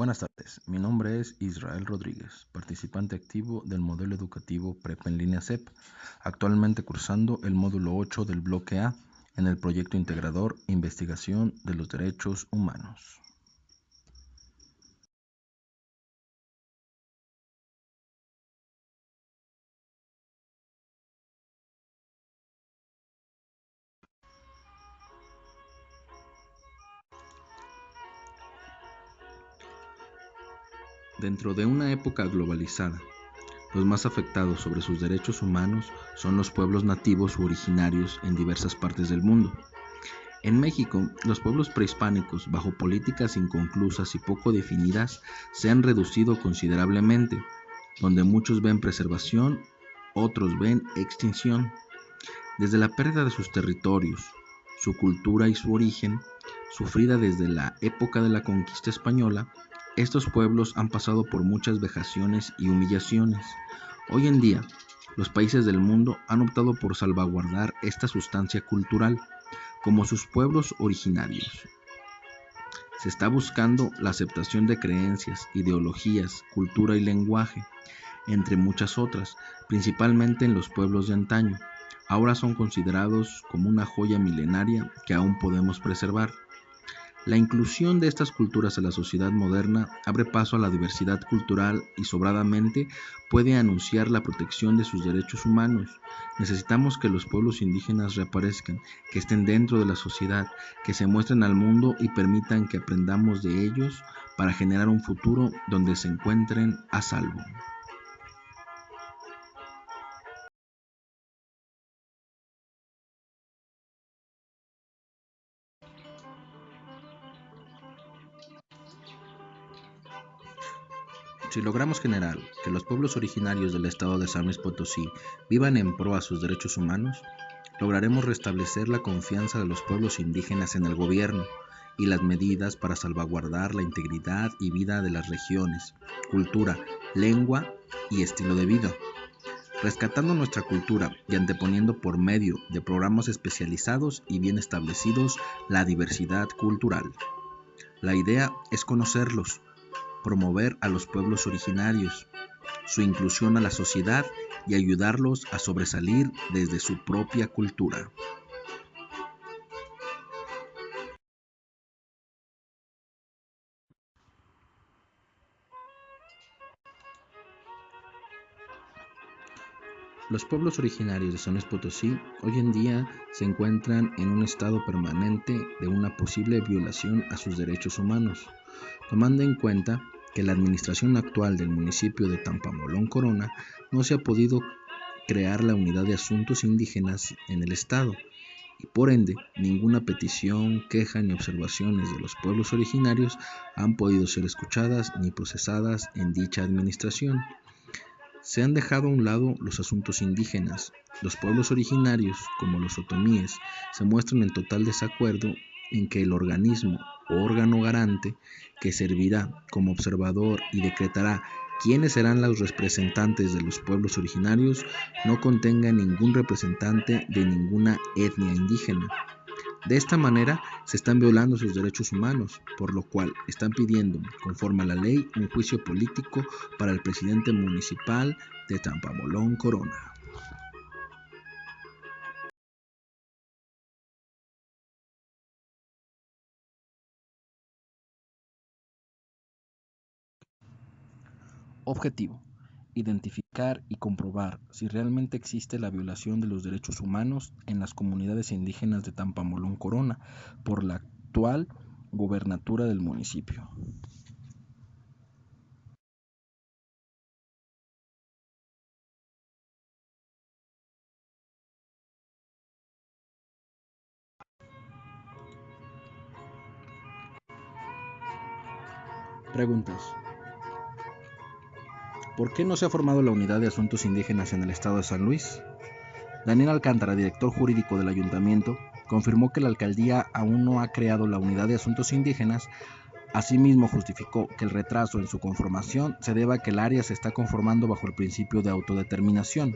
Buenas tardes, mi nombre es Israel Rodríguez, participante activo del modelo educativo Prepa en línea CEP, actualmente cursando el módulo 8 del bloque A en el proyecto integrador Investigación de los Derechos Humanos. Dentro de una época globalizada, los más afectados sobre sus derechos humanos son los pueblos nativos u originarios en diversas partes del mundo. En México, los pueblos prehispánicos, bajo políticas inconclusas y poco definidas, se han reducido considerablemente, donde muchos ven preservación, otros ven extinción. Desde la pérdida de sus territorios, su cultura y su origen, sufrida desde la época de la conquista española, estos pueblos han pasado por muchas vejaciones y humillaciones. Hoy en día, los países del mundo han optado por salvaguardar esta sustancia cultural, como sus pueblos originarios. Se está buscando la aceptación de creencias, ideologías, cultura y lenguaje, entre muchas otras, principalmente en los pueblos de antaño. Ahora son considerados como una joya milenaria que aún podemos preservar. La inclusión de estas culturas a la sociedad moderna abre paso a la diversidad cultural y sobradamente puede anunciar la protección de sus derechos humanos. Necesitamos que los pueblos indígenas reaparezcan, que estén dentro de la sociedad, que se muestren al mundo y permitan que aprendamos de ellos para generar un futuro donde se encuentren a salvo. Si logramos generar que los pueblos originarios del estado de San Luis Potosí vivan en pro a sus derechos humanos, lograremos restablecer la confianza de los pueblos indígenas en el gobierno y las medidas para salvaguardar la integridad y vida de las regiones, cultura, lengua y estilo de vida, rescatando nuestra cultura y anteponiendo por medio de programas especializados y bien establecidos la diversidad cultural. La idea es conocerlos, promover a los pueblos originarios, su inclusión a la sociedad y ayudarlos a sobresalir desde su propia cultura. Los pueblos originarios de San Luis Potosí hoy en día se encuentran en un estado permanente de una posible violación a sus derechos humanos, tomando en cuenta que la administración actual del municipio de Tampamolón Corona no se ha podido crear la unidad de asuntos indígenas en el estado y por ende ninguna petición, queja ni observaciones de los pueblos originarios han podido ser escuchadas ni procesadas en dicha administración. Se han dejado a un lado los asuntos indígenas. Los pueblos originarios, como los otomíes, se muestran en total desacuerdo en que el organismo o órgano garante que servirá como observador y decretará quiénes serán los representantes de los pueblos originarios no contenga ningún representante de ninguna etnia indígena. De esta manera se están violando sus derechos humanos, por lo cual están pidiendo, conforme a la ley, un juicio político para el presidente municipal de Tampamolón Corona. Objetivo: identificar y comprobar si realmente existe la violación de los derechos humanos en las comunidades indígenas de Tampamolón Corona por la actual gobernatura del municipio. Preguntas: ¿por qué no se ha formado la Unidad de Asuntos Indígenas en el estado de San Luis? Daniel Alcántara, director jurídico del ayuntamiento, confirmó que la alcaldía aún no ha creado la Unidad de Asuntos Indígenas. Asimismo, justificó que el retraso en su conformación se deba a que el área se está conformando bajo el principio de autodeterminación.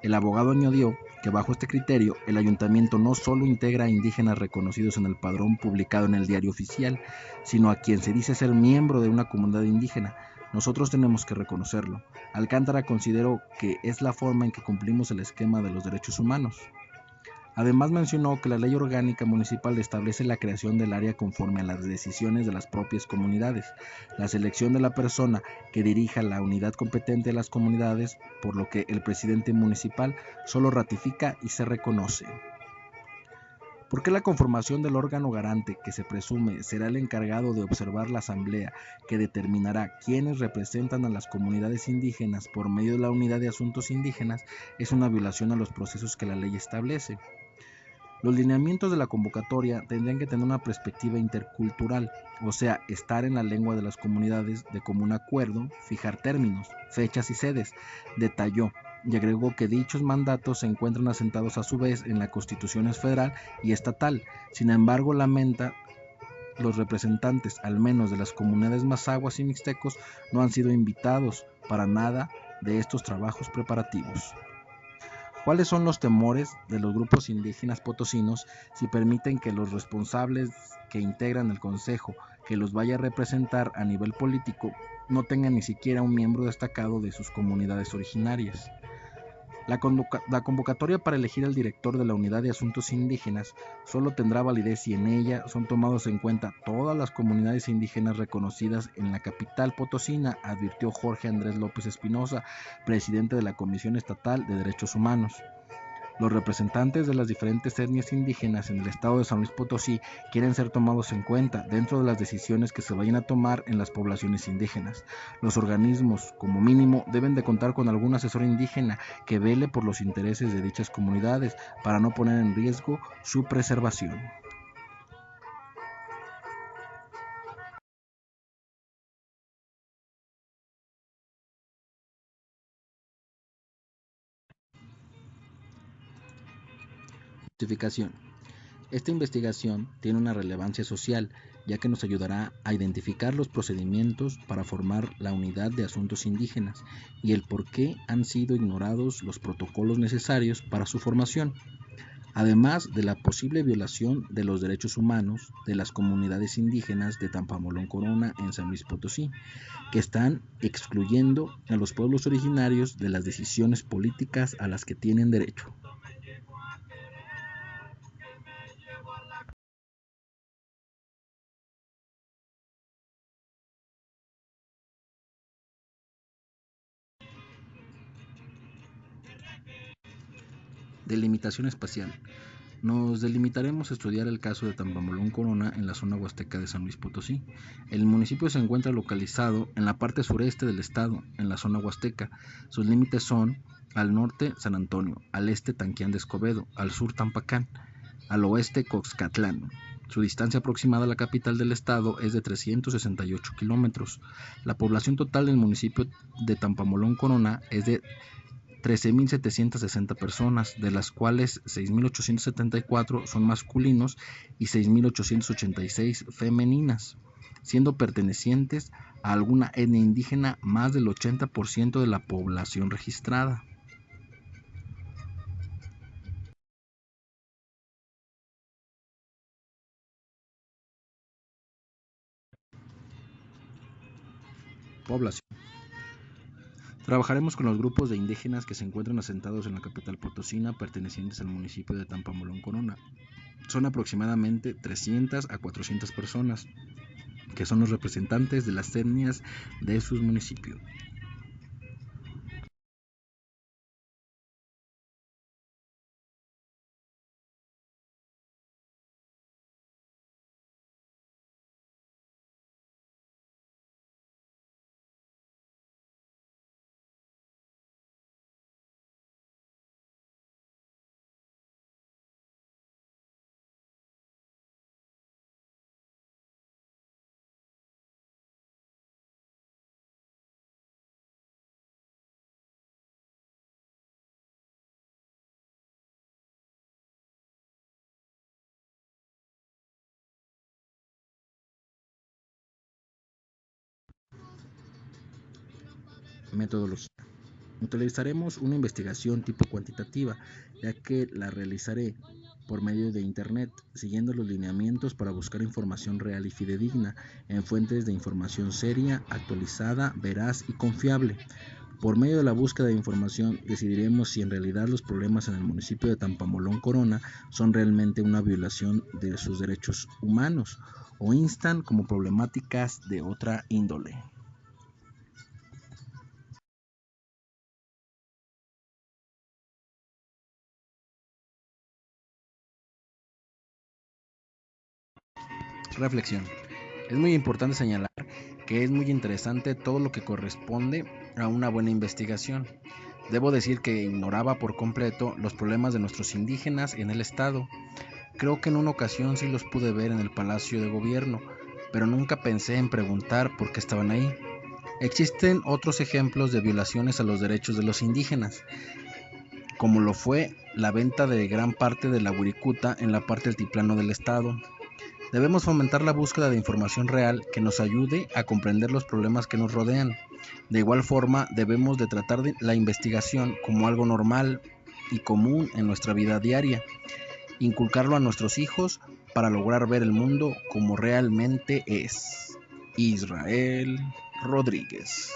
El abogado añadió que bajo este criterio, el ayuntamiento no solo integra a indígenas reconocidos en el padrón publicado en el Diario Oficial, sino a quien se dice ser miembro de una comunidad indígena. Nosotros tenemos que reconocerlo. Alcántara consideró que es la forma en que cumplimos el esquema de los derechos humanos. Además mencionó que la Ley Orgánica Municipal establece la creación del área conforme a las decisiones de las propias comunidades, la selección de la persona que dirija la unidad competente de las comunidades, por lo que el presidente municipal solo ratifica y se reconoce. ¿Por qué la conformación del órgano garante, que se presume será el encargado de observar la asamblea que determinará quiénes representan a las comunidades indígenas por medio de la unidad de asuntos indígenas, es una violación a los procesos que la ley establece? Los lineamientos de la convocatoria tendrían que tener una perspectiva intercultural, o sea, estar en la lengua de las comunidades de común acuerdo, fijar términos, fechas y sedes, detalló, y agregó que dichos mandatos se encuentran asentados a su vez en las constituciones federal y estatal. Sin embargo, lamenta los representantes, al menos de las comunidades mazahuas y mixtecos, no han sido invitados para nada de estos trabajos preparativos. ¿Cuáles son los temores de los grupos indígenas potosinos si permiten que los responsables que integran el consejo que los vaya a representar a nivel político no tengan ni siquiera un miembro destacado de sus comunidades originarias? La convocatoria para elegir al director de la Unidad de Asuntos Indígenas solo tendrá validez si en ella son tomados en cuenta todas las comunidades indígenas reconocidas en la capital potosina, advirtió Jorge Andrés López Espinosa, presidente de la Comisión Estatal de Derechos Humanos. Los representantes de las diferentes etnias indígenas en el estado de San Luis Potosí quieren ser tomados en cuenta dentro de las decisiones que se vayan a tomar en las poblaciones indígenas. Los organismos, como mínimo, deben de contar con algún asesor indígena que vele por los intereses de dichas comunidades para no poner en riesgo su preservación. Justificación. Esta investigación tiene una relevancia social, ya que nos ayudará a identificar los procedimientos para formar la unidad de asuntos indígenas y el por qué han sido ignorados los protocolos necesarios para su formación, además de la posible violación de los derechos humanos de las comunidades indígenas de Tampamolón Corona en San Luis Potosí, que están excluyendo a los pueblos originarios de las decisiones políticas a las que tienen derecho. Delimitación espacial. Nos delimitaremos a estudiar el caso de Tampamolón Corona en la zona huasteca de San Luis Potosí. El municipio se encuentra localizado en la parte sureste del estado, en la zona huasteca. Sus límites son: al norte San Antonio, al este Tanquián de Escobedo, al sur Tampacán, al oeste Coxcatlán. Su distancia aproximada a la capital del estado es de 368 kilómetros. La población total del municipio de Tampamolón Corona es de 13.760 personas, de las cuales 6.874 son masculinos y 6.886 femeninas, siendo pertenecientes a alguna etnia indígena más del 80% de la población registrada. Población. Trabajaremos con los grupos de indígenas que se encuentran asentados en la capital potosina, pertenecientes al municipio de Tampamolón Corona. Son aproximadamente 300 a 400 personas, que son los representantes de las etnias de sus municipios. Metodología. Utilizaremos una investigación tipo cuantitativa, ya que la realizaré por medio de Internet, siguiendo los lineamientos para buscar información real y fidedigna en fuentes de información seria, actualizada, veraz y confiable. Por medio de la búsqueda de información decidiremos si en realidad los problemas en el municipio de Tampamolón Corona son realmente una violación de sus derechos humanos o instan como problemáticas de otra índole. Reflexión. Es muy importante señalar que es muy interesante todo lo que corresponde a una buena investigación. Debo decir que ignoraba por completo los problemas de nuestros indígenas en el estado. Creo que en una ocasión sí los pude ver en el Palacio de Gobierno, pero nunca pensé en preguntar por qué estaban ahí. Existen otros ejemplos de violaciones a los derechos de los indígenas, como lo fue la venta de gran parte de la Wirikuta en la parte altiplano del estado. Debemos fomentar la búsqueda de información real que nos ayude a comprender los problemas que nos rodean. De igual forma, debemos de tratar la investigación como algo normal y común en nuestra vida diaria, inculcarlo a nuestros hijos para lograr ver el mundo como realmente es. Israel Rodríguez.